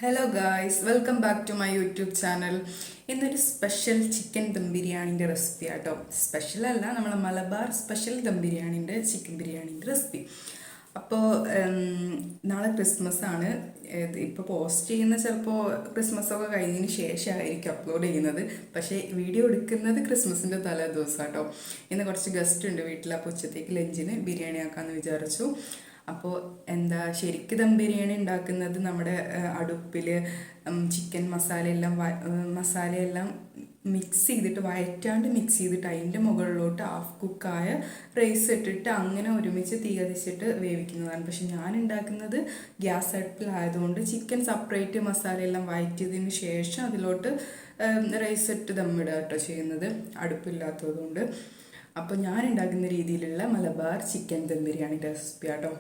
Hello guys, welcome back to my YouTube channel. ഇന്നൊരു special chicken dum ബിരിയാണിൻ്റെ recipe ആട്ടോ. Special അല്ല, നമ്മളെ മലബാർ സ്പെഷ്യൽ ദം ബിരിയാണിൻ്റെ ചിക്കൻ ബിരിയാണിൻ്റെ റെസിപ്പി. അപ്പോൾ നാളെ ക്രിസ്മസ് ആണ്. ഇപ്പോൾ പോസ്റ്റ് ചെയ്യുന്ന ചിലപ്പോൾ ക്രിസ്മസ് ഒക്കെ കഴിഞ്ഞതിന് ശേഷമായിരിക്കും അപ്ലോഡ് ചെയ്യുന്നത്. പക്ഷേ വീഡിയോ എടുക്കുന്നത് ക്രിസ്മസിൻ്റെ തലേ ദിവസം കേട്ടോ. ഇന്ന് കുറച്ച് ഗസ്റ്റ് ഉണ്ട് വീട്ടിൽ. അപ്പോൾ ഉച്ചത്തേക്ക് ലഞ്ചിന് ബിരിയാണി ആക്കാമെന്ന് വിചാരിച്ചു. അപ്പോൾ ശരിക്കും ദം ബിരിയാണി ഉണ്ടാക്കുന്നത് നമ്മുടെ അടുപ്പിൽ ചിക്കൻ മസാലയെല്ലാം മിക്സ് ചെയ്തിട്ട് വഴറ്റാണ്ട് മിക്സ് ചെയ്തിട്ട് അതിൻ്റെ മുകളിലോട്ട് ഹാഫ് കുക്കായ റൈസ് ഇട്ടിട്ട് അങ്ങനെ ഒരുമിച്ച് തീ കത്തിച്ചിട്ട് വേവിക്കുന്നതാണ്. പക്ഷെ ഞാൻ ഉണ്ടാക്കുന്നത് ഗ്യാസ് അടുപ്പിലായതുകൊണ്ട് ചിക്കൻ സെപ്പറേറ്റ് മസാലയെല്ലാം വഴറ്റിയതിന് ശേഷം അതിലോട്ട് റൈസ് ഇട്ട് ദമ്മിടുക കേട്ടോ ചെയ്യുന്നത്, അടുപ്പില്ലാത്തതുകൊണ്ട്. അപ്പോൾ ഞാൻ ഉണ്ടാക്കുന്ന രീതിയിലുള്ള മലബാർ ചിക്കൻ ദം ബിരിയാണി റെസിപ്പി ആട്ടോ.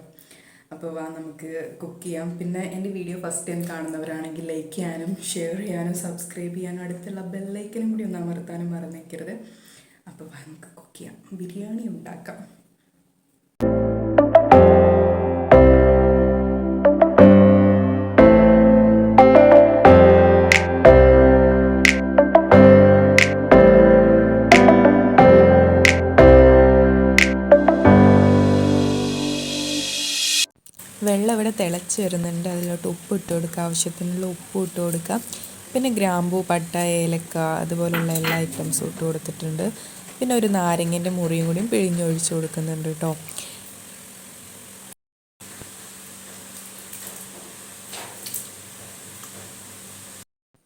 അപ്പോൾ നമുക്ക് കുക്ക് ചെയ്യാം. പിന്നെ എൻ്റെ വീഡിയോ ഫസ്റ്റ് ടൈം കാണുന്നവരാണെങ്കിൽ ലൈക്ക് ചെയ്യാനും ഷെയർ ചെയ്യാനും സബ്സ്ക്രൈബ് ചെയ്യാനും അടുത്തുള്ള ബെല്ലൈക്കനും കൂടി ഒന്ന് അമർത്താനും മറന്നേക്കരുത്. അപ്പോൾ നമുക്ക് കുക്ക് ചെയ്യാം, ബിരിയാണി ഉണ്ടാക്കാം. വെള്ളം ഇവിടെ തിളച്ച് വരുന്നുണ്ട്. അതിലോട്ട് ഉപ്പ് ഇട്ട് കൊടുക്കുക, ആവശ്യത്തിനുള്ള ഉപ്പ് ഇട്ട് കൊടുക്കുക. പിന്നെ ഗ്രാമ്പൂ, പട്ട, ഏലക്ക അതുപോലുള്ള എല്ലാ ഐറ്റംസും ഇട്ട് കൊടുത്തിട്ടുണ്ട്. പിന്നെ ഒരു നാരങ്ങൻ്റെ മുറിയും കൂടിയും പിഴിഞ്ഞൊഴിച്ച് കൊടുക്കുന്നുണ്ട് കേട്ടോ.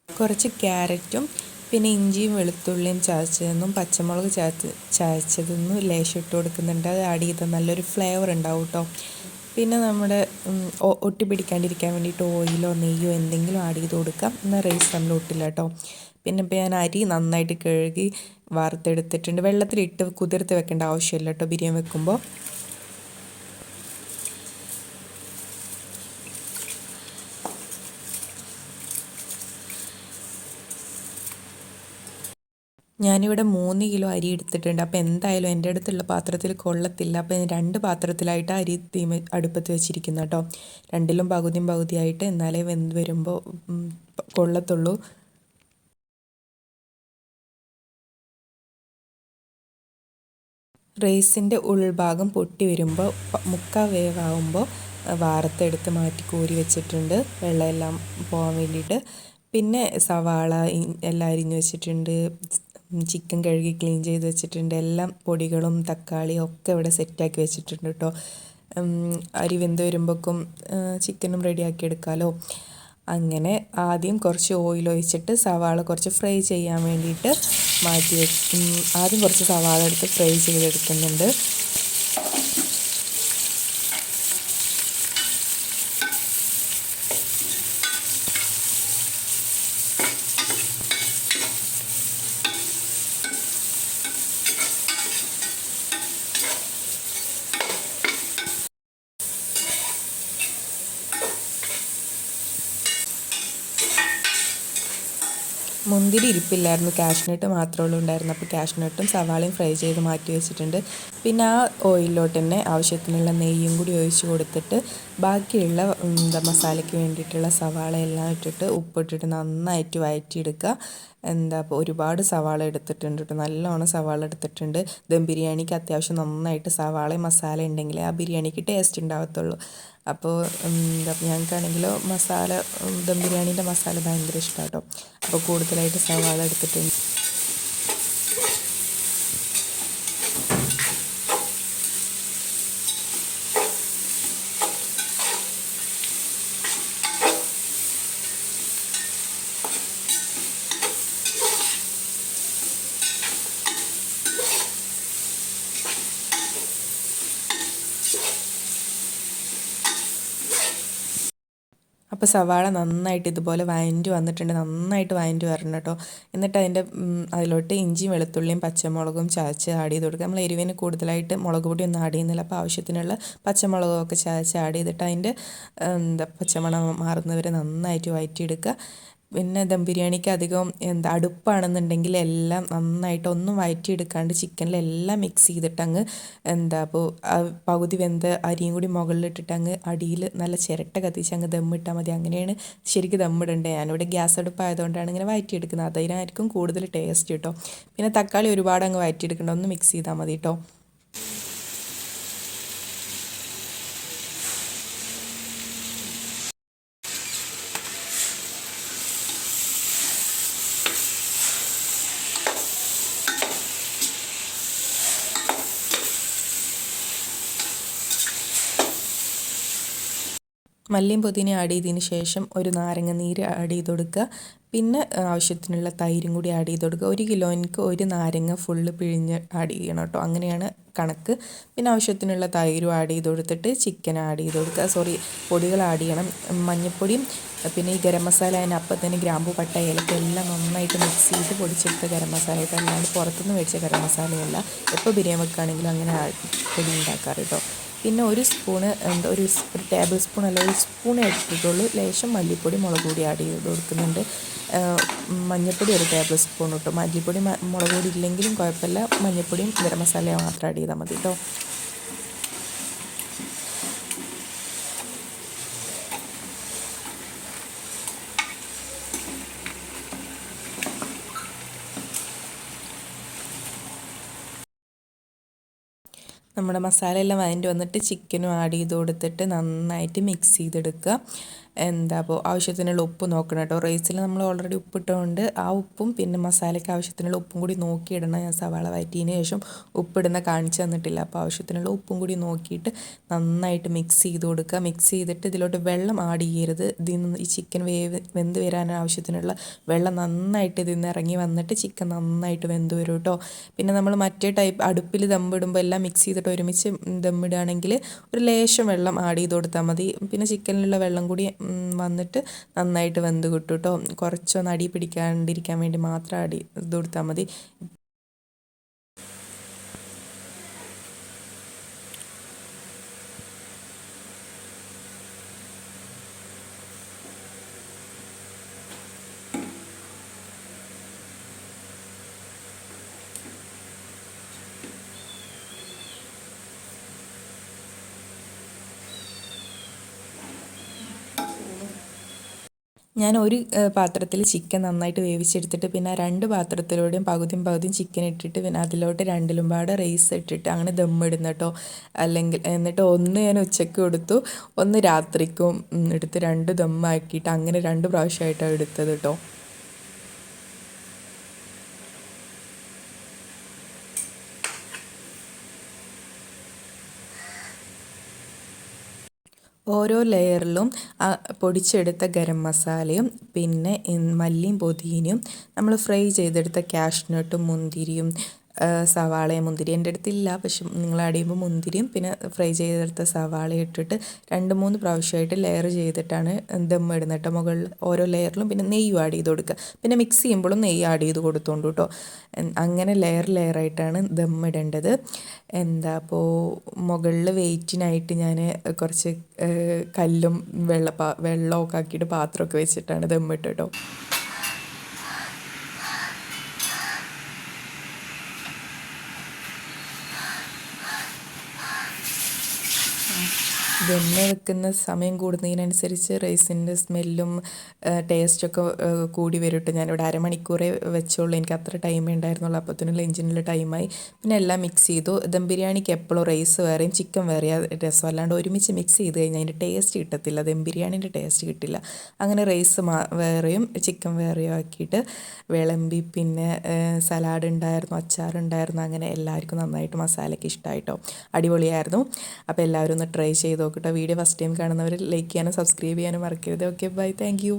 കുറച്ച് ക്യാരറ്റും പിന്നെ ഇഞ്ചിയും വെളുത്തുള്ളിയും ചതച്ചതെന്നും പച്ചമുളക് ചതച്ചതെന്നും ലേശം ഇട്ട് കൊടുക്കുന്നുണ്ട്. അത് ആഡ് ചെയ്താൽ നല്ലൊരു ഫ്ലേവർ ഉണ്ടാവും കേട്ടോ. പിന്നെ നമ്മുടെ ഒട്ടി പിടിക്കാണ്ടിരിക്കാൻ വേണ്ടിയിട്ട് ഓയിലോ നെയ്യോ എന്തെങ്കിലും ആഡ് ചെയ്ത് കൊടുക്കാം. എന്നാൽ റൈസ് നമ്മൾ ഒട്ടില്ല കേട്ടോ. പിന്നെ ഇപ്പോൾ ഞാൻ അരി നന്നായിട്ട് കഴുകി വറുത്തെടുത്തിട്ടുണ്ട്. വെള്ളത്തിലിട്ട് കുതിർത്ത് വെക്കേണ്ട ആവശ്യമില്ല കേട്ടോ ബിരിയാണി വെക്കുമ്പോൾ. ഞാനിവിടെ 3 കിലോ അരി എടുത്തിട്ടുണ്ട്. അപ്പോൾ എന്തായാലും എൻ്റെ അടുത്തുള്ള പാത്രത്തിൽ കൊള്ളത്തില്ല. അപ്പോൾ 2 പാത്രത്തിലായിട്ട് അരി അടുപ്പത്ത് വെച്ചിരിക്കുന്നു കേട്ടോ. രണ്ടിലും പകുതിയായിട്ട്, എന്നാലേ വെന്ത് വരുമ്പോൾ കൊള്ളത്തുള്ളൂ. റൈസിൻ്റെ ഉൾഭാഗം പൊട്ടി വരുമ്പോൾ മുക്കാൽ വേവാകുമ്പോൾ വാർത്തെടുത്ത് മാറ്റി കോരി വെച്ചിട്ടുണ്ട്, വെള്ളമെല്ലാം പോകാൻ വേണ്ടിയിട്ട്. പിന്നെ സവാള എല്ലാം അരിഞ്ഞ് വെച്ചിട്ടുണ്ട്. ചിക്കൻ കഴുകി ക്ലീൻ ചെയ്ത് വെച്ചിട്ടുണ്ട്. എല്ലാം പൊടികളും തക്കാളിയും ഒക്കെ ഇവിടെ സെറ്റാക്കി വെച്ചിട്ടുണ്ട് കേട്ടോ. അരി വെന്ത് വരുമ്പോഴേക്കും ചിക്കനും റെഡിയാക്കി എടുക്കാമല്ലോ. അങ്ങനെ ആദ്യം കുറച്ച് ഓയിൽ ഒഴിച്ചിട്ട് സവാള കുറച്ച് ഫ്രൈ ചെയ്യാൻ വേണ്ടിയിട്ട് ആദ്യം കുറച്ച് സവാള എടുത്ത് ഫ്രൈ ചെയ്തെടുക്കുന്നുണ്ട്. മുന്തിരി ഇരിപ്പില്ലായിരുന്നു, കാഷ്നട്ട് മാത്രമേ ഉണ്ടായിരുന്നു. അപ്പോൾ കാഷ്നട്ടും സവാളയും ഫ്രൈ ചെയ്ത് മാറ്റി വെച്ചിട്ടുണ്ട്. പിന്നെ ആ ഓയിലിലോട്ട് തന്നെ ആവശ്യത്തിനുള്ള നെയ്യും കൂടി ഒഴിച്ച് കൊടുത്തിട്ട് ബാക്കിയുള്ള മസാലയ്ക്ക് വേണ്ടിയിട്ടുള്ള സവാള എല്ലാം ഇട്ടിട്ട് ഉപ്പിട്ടിട്ട് നന്നായിട്ട് വഴറ്റിയെടുക്കുക. ഒരുപാട് സവാള എടുത്തിട്ടുണ്ട് കേട്ടോ, നല്ലോണം സവാള എടുത്തിട്ടുണ്ട്. ദം ബിരിയാണിക്ക് അത്യാവശ്യം നന്നായിട്ട് സവാളയും മസാല ഉണ്ടെങ്കിലേ ആ ബിരിയാണിക്ക് ടേസ്റ്റ് ഉണ്ടാകത്തുള്ളൂ. അപ്പോൾ ഞങ്ങൾക്കാണെങ്കിലോ ദം ബിരിയാണീൻ്റെ മസാല ഭയങ്കര ഇഷ്ടമാണ് കേട്ടോ. അപ്പോൾ കൂടുതലായിട്ട് സവാള എടുത്തിട്ടുണ്ട്. അപ്പോൾ സവാള നന്നായിട്ട് ഇതുപോലെ വഴറ്റി വന്നിട്ടുണ്ട്, നന്നായിട്ട് വഴറ്റി വരണം കേട്ടോ. എന്നിട്ട് അതിലോട്ട് ഇഞ്ചിയും വെളുത്തുള്ളിയും പച്ചമുളകും ചതച്ച് ആഡ് ചെയ്ത് കൊടുക്കുക. നമ്മൾ എരിവിന് കൂടുതലായിട്ട് മുളക് പൊടി ഒന്നും ആഡ് ചെയ്യുന്നില്ല. അപ്പോൾ ആവശ്യത്തിനുള്ള പച്ചമുളകൊക്കെ ചതച്ച് ആഡ് ചെയ്തിട്ട് അതിൻ്റെ പച്ചമണം മാറുന്നവരെ നന്നായിട്ട് വഴറ്റിയെടുക്കുക. പിന്നെ ദം ബിരിയാണിക്ക് അധികം അടുപ്പാണെന്നുണ്ടെങ്കിൽ എല്ലാം നന്നായിട്ട് ഒന്നും വഴറ്റിയെടുക്കാണ്ട് ചിക്കനിലെല്ലാം മിക്സ് ചെയ്തിട്ട് അങ്ങ് അപ്പോൾ പകുതി വെന്ത അരിയും കൂടി മുകളിലിട്ടിട്ട് അങ്ങ് അടിയിൽ നല്ല ചിരട്ട കത്തിച്ച് അങ്ങ് ദമ്മിട്ടാൽ മതി. അങ്ങനെയാണ് ശരിക്കും ദമ്മിടേണ്ടത്. ഞാനിവിടെ ഗ്യാസ് അടുപ്പായതുകൊണ്ടാണ് ഇങ്ങനെ വഴറ്റിയെടുക്കുന്നത്. അതിനായിരിക്കും കൂടുതൽ ടേസ്റ്റ് കേട്ടോ. പിന്നെ തക്കാളി ഒരുപാട് അങ്ങ് വഴറ്റിയെടുക്കേണ്ട, ഒന്ന് മിക്സ് ചെയ്താൽ മതി കേട്ടോ. മല്ലിയും പുതിനയും ആഡ് ചെയ്തതിന് ശേഷം ഒരു നാരങ്ങ നീര് ആഡ് ചെയ്ത് കൊടുക്കുക. പിന്നെ ആവശ്യത്തിനുള്ള തൈരും കൂടി ആഡ് ചെയ്ത് കൊടുക്കുക. 1 കിലോയ്ക്ക് 1 നാരങ്ങ ഫുള്ള് പിഴിഞ്ഞ് ആഡ് ചെയ്യണം കേട്ടോ. അങ്ങനെയാണ് കണക്ക്. പിന്നെ ആവശ്യത്തിനുള്ള തൈരും ആഡ് ചെയ്ത് കൊടുത്തിട്ട് ചിക്കൻ ആഡ് ചെയ്ത് കൊടുക്കുക. പൊടികൾ ആഡ് ചെയ്യണം. മഞ്ഞൾപ്പൊടിയും പിന്നെ ഈ ഗരം മസാല അതിന് അപ്പം തന്നെ ഗ്രാമ്പൂ പട്ട ഏലക്ക എല്ലാം നന്നായിട്ട് മിക്സ് ചെയ്ത് പൊടിച്ചെടുത്ത ഗരം മസാല ആയിട്ട്, അല്ലാണ്ട് പുറത്തുനിന്ന് മേടിച്ച ഗരം മസാലയല്ല. എപ്പോൾ ബിരിയാണി വെക്കുകയാണെങ്കിലും അങ്ങനെ പൊടി ഉണ്ടാക്കാറ് കേട്ടോ. പിന്നെ ഒരു സ്പൂണ് ഒരു ടേബിൾ സ്പൂൺ അല്ല, ഒരു സ്പൂൺ എടുത്തിട്ടുള്ളൂ. ലേശം മല്ലിപ്പൊടി മുളക് പൊടി ആഡ് ചെയ്ത് കൊടുക്കുന്നുണ്ട്. മഞ്ഞൾപ്പൊടി 1 ടേബിൾ സ്പൂൺ ഇട്ടു. മല്ലിപ്പൊടി മുളക് പൊടി ഇല്ലെങ്കിലും കുഴപ്പമില്ല, മഞ്ഞൾപ്പൊടിയും ഗരം മസാലയും മാത്രം ആഡ് ചെയ്താൽ മതി കേട്ടോ. നമ്മുടെ മസാല എല്ലാം വഴറ്റി വന്നിട്ട് ചിക്കനും ആഡ് ചെയ്ത് കൊടുത്തിട്ട് നന്നായിട്ട് മിക്സ് ചെയ്തെടുക്കുക. അപ്പോൾ ആവശ്യത്തിനുള്ള ഉപ്പ് നോക്കണം കേട്ടോ. റൈസിൽ നമ്മൾ ഓൾറെഡി ഉപ്പിട്ടുകൊണ്ട് ആ ഉപ്പും പിന്നെ മസാലയ്ക്ക് ആവശ്യത്തിനുള്ള ഉപ്പും കൂടി നോക്കിയിടണം. ഞാൻ സവാള വഴറ്റിയതിന് ശേഷം ഉപ്പിടുന്ന കാണിച്ചു തന്നിട്ടില്ല. അപ്പോൾ ആവശ്യത്തിനുള്ള ഉപ്പും കൂടി നോക്കിയിട്ട് നന്നായിട്ട് മിക്സ് ചെയ്ത് കൊടുക്കുക. മിക്സ് ചെയ്തിട്ട് ഇതിലോട്ട് വെള്ളം ആഡ് ചെയ്യരുത്. ഈ ചിക്കൻ വെന്ത് വരാൻ ആവശ്യത്തിനുള്ള വെള്ളം നന്നായിട്ട് ഇതിൽ നിന്ന് ഇറങ്ങി വന്നിട്ട് ചിക്കൻ നന്നായിട്ട് വെന്ത് വരും കേട്ടോ. പിന്നെ നമ്മൾ മറ്റേ ടൈപ്പ് അടുപ്പിൽ ദമ്മിടുമ്പോൾ എല്ലാം മിക്സ് ചെയ്തിട്ട് ഒരുമിച്ച് ദമ്മിടുകയാണെങ്കിൽ ഒരു ലേശം വെള്ളം ആഡ് ചെയ്ത് കൊടുത്താൽ മതി. പിന്നെ ചിക്കനിലുള്ള വെള്ളം കൂടി വന്നിട്ട് നന്നായിട്ട് വെന്ത് കിട്ടും കേട്ടോ. കുറച്ചൊന്ന് അടി പിടിക്കാണ്ടിരിക്കാൻ വേണ്ടി മാത്രം ഇത് കൊടുത്താൽ മതി. ഞാൻ ഒരു പാത്രത്തിൽ ചിക്കൻ നന്നായിട്ട് വേവിച്ചെടുത്തിട്ട് പിന്നെ 2 പാത്രത്തിലൂടെയും പകുതിയും ചിക്കൻ ഇട്ടിട്ട് പിന്നെ അതിലോട്ട് 2ലും പാടെ റൈസ് ഇട്ടിട്ട് അങ്ങനെ ദമ്മിടുന്ന കേട്ടോ. എന്നിട്ട് ഒന്ന് ഞാൻ ഉച്ചയ്ക്ക് കൊടുത്തു, ഒന്ന് രാത്രിക്കും എടുത്ത് 2 ദമ്മാക്കിയിട്ട് അങ്ങനെ 2 പ്രാവശ്യമായിട്ടാണ് എടുത്തത് കേട്ടോ. ഓരോ ലെയറിലും പൊടിച്ചെടുത്ത ഗരം മസാലയും പിന്നെ മല്ലിയും പുതിനയും നമ്മൾ ഫ്രൈ ചെയ്തെടുത്ത കാഷ്നട്ടും മുന്തിരിയും സവാളയും, മുന്തിരി എൻ്റെ അടുത്തില്ല, പക്ഷെ നിങ്ങൾ ആഡ് ചെയ്യുമ്പോൾ മുന്തിരിയും പിന്നെ ഫ്രൈ ചെയ്തെടുത്ത സവാളയും ഇട്ടിട്ട് 2-3 പ്രാവശ്യമായിട്ട് ലെയർ ചെയ്തിട്ടാണ് ദം ഇടുന്നത് കേട്ടോ. മുകളിൽ ഓരോ ലെയറിലും പിന്നെ നെയ്യും ആഡ് ചെയ്ത് കൊടുക്കുക. പിന്നെ മിക്സ് ചെയ്യുമ്പോഴും നെയ്യ് ആഡ് ചെയ്ത് കൊടുത്തോണ്ട് കേട്ടോ. അങ്ങനെ ലെയറായിട്ടാണ് ദം ഇടേണ്ടത്. അപ്പോൾ മുകളിൽ വെയിറ്റിനായിട്ട് ഞാൻ കുറച്ച് കല്ലും വെള്ളമൊക്കെ ആക്കിയിട്ട് പാത്രമൊക്കെ വെച്ചിട്ടാണ് ദമ്മിട്ട് കേട്ടോ. ദമ്മ് വെക്കുന്ന സമയം കൂടുന്നതിനനുസരിച്ച് റൈസിൻ്റെ സ്മെല്ലും ടേസ്റ്റൊക്കെ കൂടി വരും കേട്ടോ. ഞാനിവിടെ അരമണിക്കൂറേ വെച്ചോളൂ, എനിക്ക് അത്ര ടൈമേ ഉണ്ടായിരുന്നുള്ളൂ. അപ്പോഴത്തേനും ലഞ്ചിനുള്ള ടൈമായി. പിന്നെ എല്ലാം മിക്സ് ചെയ്തു. ദം ബിരിയാണിക്ക് എപ്പോഴും റൈസ് വേറെയും ചിക്കൻ വേറെയും രസം, അല്ലാണ്ട് ഒരുമിച്ച് മിക്സ് ചെയ്ത് കഴിഞ്ഞാൽ അതിൻ്റെ ടേസ്റ്റ് കിട്ടത്തില്ല, ദം ബിരിയാണീൻ്റെ ടേസ്റ്റ് കിട്ടില്ല. അങ്ങനെ റൈസ് വേറെയും ചിക്കൻ വേറെയും ആക്കിയിട്ട് വിളമ്പി. പിന്നെ സലാഡ് ഉണ്ടായിരുന്നു, അച്ചാറുണ്ടായിരുന്നു. അങ്ങനെ എല്ലാവർക്കും നന്നായിട്ട് മസാലയ്ക്ക് ഇഷ്ടമായിട്ടോ, അടിപൊളിയായിരുന്നു. അപ്പോൾ എല്ലാവരും ഒന്ന് ട്രൈ ചെയ്ത് നോക്കട്ടോ. വീഡിയോ ഫസ്റ്റ് ടൈം കാണുന്നവർ ലൈക്ക് ചെയ്യാനും സബ്സ്ക്രൈബ് ചെയ്യാനും മറക്കരുത്. Okay, bye, thank U.